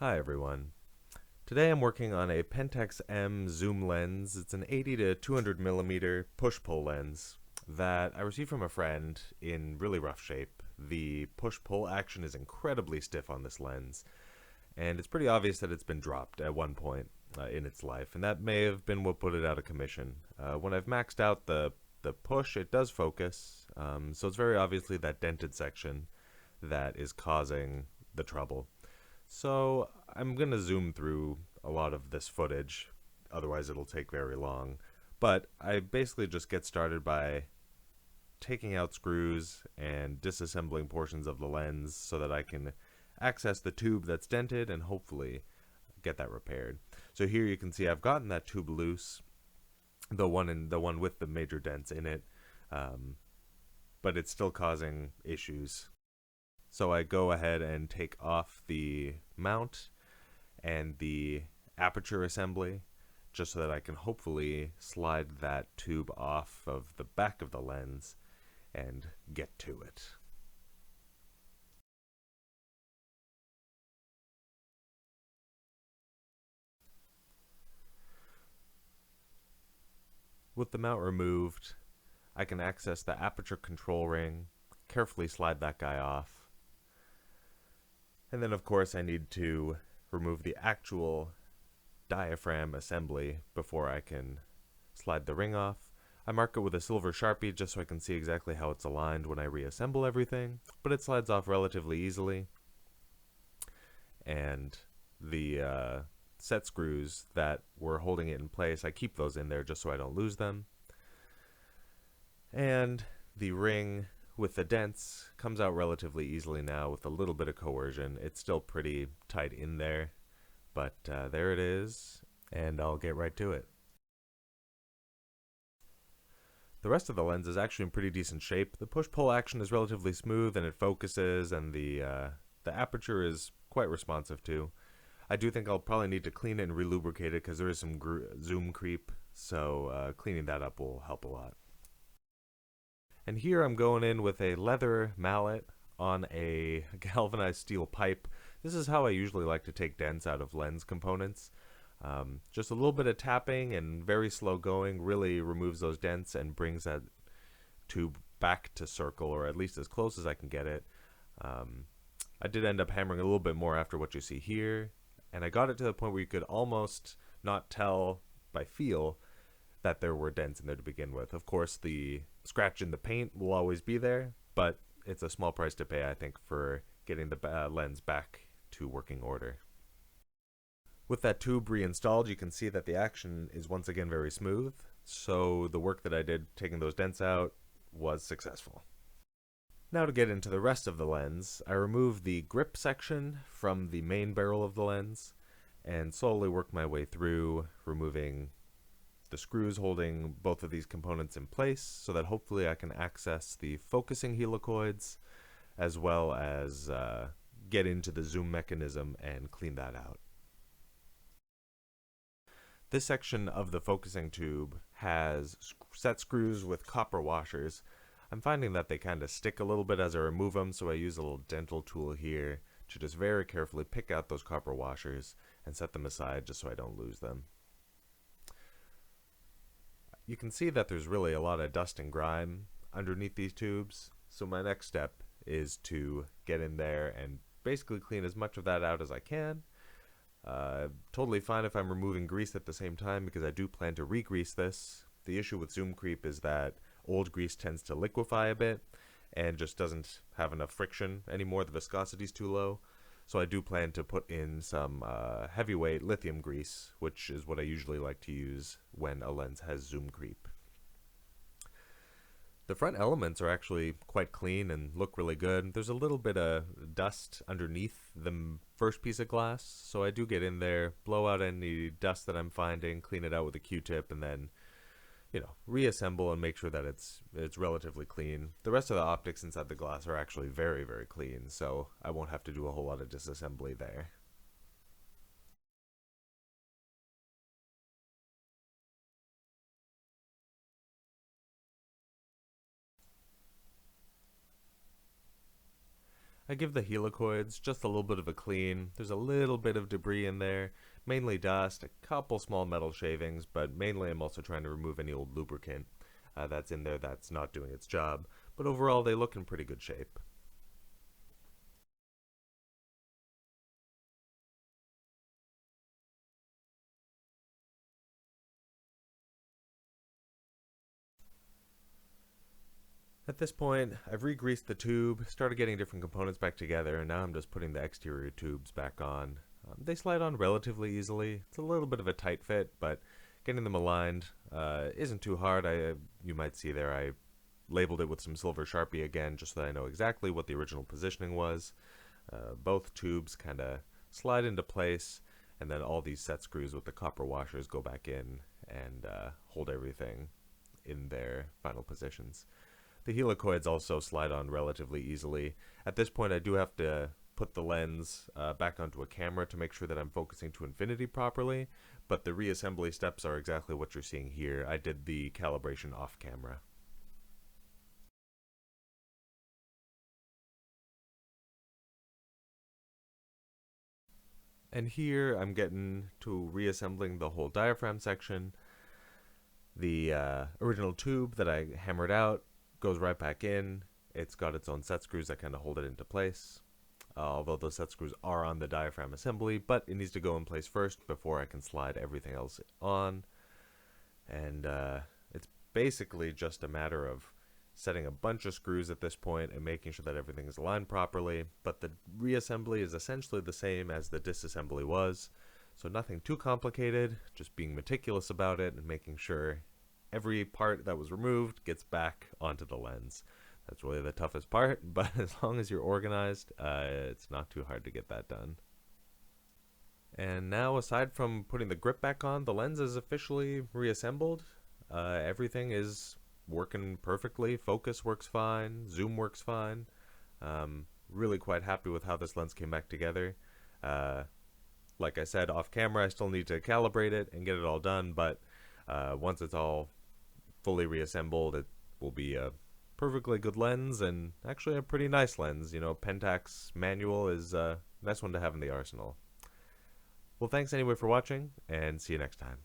Hi everyone. Today I'm working on a Pentax-M zoom lens. It's an 80 to 200mm push-pull lens that I received from a friend in really rough shape. The push-pull action is incredibly stiff on this lens, and it's pretty obvious that it's been dropped at one point in its life, and that may have been what put it out of commission. When I've maxed out the push, it does focus, so it's very obviously that dented section that is causing the trouble. So I'm going to zoom through a lot of this footage, otherwise it'll take very long. But I basically just get started by taking out screws and disassembling portions of the lens so that I can access the tube that's dented and hopefully get that repaired. So here you can see I've gotten that tube loose, the one with the major dents in it, but it's still causing issues. So I go ahead and take off the mount and the aperture assembly just so that I can hopefully slide that tube off of the back of the lens and get to it. With the mount removed, I can access the aperture control ring, carefully slide that guy off. And then of course I need to remove the actual diaphragm assembly before I can slide the ring off. I mark it with a silver Sharpie just so I can see exactly how it's aligned when I reassemble everything, but it slides off relatively easily. And the set screws that were holding it in place, I keep those in there just so I don't lose them. And the ring with the dents comes out relatively easily now with a little bit of coercion. It's still pretty tight in there, but there it is, and I'll get right to it. The rest of the lens is actually in pretty decent shape. The push-pull action is relatively smooth and it focuses, and the aperture is quite responsive too. I do think I'll probably need to clean it and relubricate it because there is some zoom creep, so cleaning that up will help a lot. And here I'm going in with a leather mallet on a galvanized steel pipe. This is how I usually like to take dents out of lens components. Just a little bit of tapping and very slow going really removes those dents and brings that tube back to circle, or at least as close as I can get it. I did end up hammering a little bit more after what you see here, and I got it to the point where you could almost not tell by feel that there were dents in there to begin with. Of course, the scratch in the paint will always be there, but it's a small price to pay, I think, for getting the lens back to working order. With that tube reinstalled, you can see that the action is once again very smooth, so the work that I did taking those dents out was successful. Now to get into the rest of the lens, I removed the grip section from the main barrel of the lens and slowly worked my way through, removing the screws holding both of these components in place so that hopefully I can access the focusing helicoids as well as get into the zoom mechanism and clean that out. This section of the focusing tube has set screws with copper washers. I'm finding that they kind of stick a little bit as I remove them, so I use a little dental tool here to just very carefully pick out those copper washers and set them aside just so I don't lose them. You can see that there's really a lot of dust and grime underneath these tubes, so my next step is to get in there and basically clean as much of that out as I can. Totally fine if I'm removing grease at the same time because I do plan to re-grease this. The issue with zoom creep is that old grease tends to liquefy a bit and just doesn't have enough friction anymore. The viscosity is too low. So I do plan to put in some heavyweight lithium grease, which is what I usually like to use when a lens has zoom creep. The front elements are actually quite clean and look really good. There's a little bit of dust underneath the first piece of glass, so I do get in there, blow out any dust that I'm finding, clean it out with a Q-tip, and then reassemble and make sure that it's relatively clean. The rest of the optics inside the glass are actually very, very clean, so I won't have to do a whole lot of disassembly there. I give the helicoids just a little bit of a clean. There's a little bit of debris in there, mainly dust, a couple small metal shavings, but mainly I'm also trying to remove any old lubricant that's in there that's not doing its job. But overall, they look in pretty good shape. At this point, I've re-greased the tube, started getting different components back together, and now I'm just putting the exterior tubes back on. They slide on relatively easily. It's a little bit of a tight fit, but getting them aligned isn't too hard. You might see there I labeled it with some silver Sharpie again, just so that I know exactly what the original positioning was. Both tubes kind of slide into place, and then all these set screws with the copper washers go back in and hold everything in their final positions. The helicoids also slide on relatively easily. At this point, I do have to put the lens back onto a camera to make sure that I'm focusing to infinity properly, but the reassembly steps are exactly what you're seeing here. I did the calibration off camera. And here I'm getting to reassembling the whole diaphragm section. The original tube that I hammered out goes right back in. It's got its own set screws that kind of hold it into place. Although those set screws are on the diaphragm assembly, but it needs to go in place first before I can slide everything else on. And it's basically just a matter of setting a bunch of screws at this point and making sure that everything is aligned properly, but the reassembly is essentially the same as the disassembly was, so nothing too complicated, just being meticulous about it and making sure every part that was removed gets back onto the lens. That's really the toughest part, but as long as you're organized, it's not too hard to get that done. And now, aside from putting the grip back on, the lens is officially reassembled. Everything is working perfectly. Focus works fine. Zoom works fine. Really quite happy with how this lens came back together. Like I said, off camera, I still need to calibrate it and get it all done, but once it's all fully reassembled, it will be a perfectly good lens, and actually a pretty nice lens. You know, Pentax manual is a nice one to have in the arsenal. Well, thanks anyway for watching, and see you next time.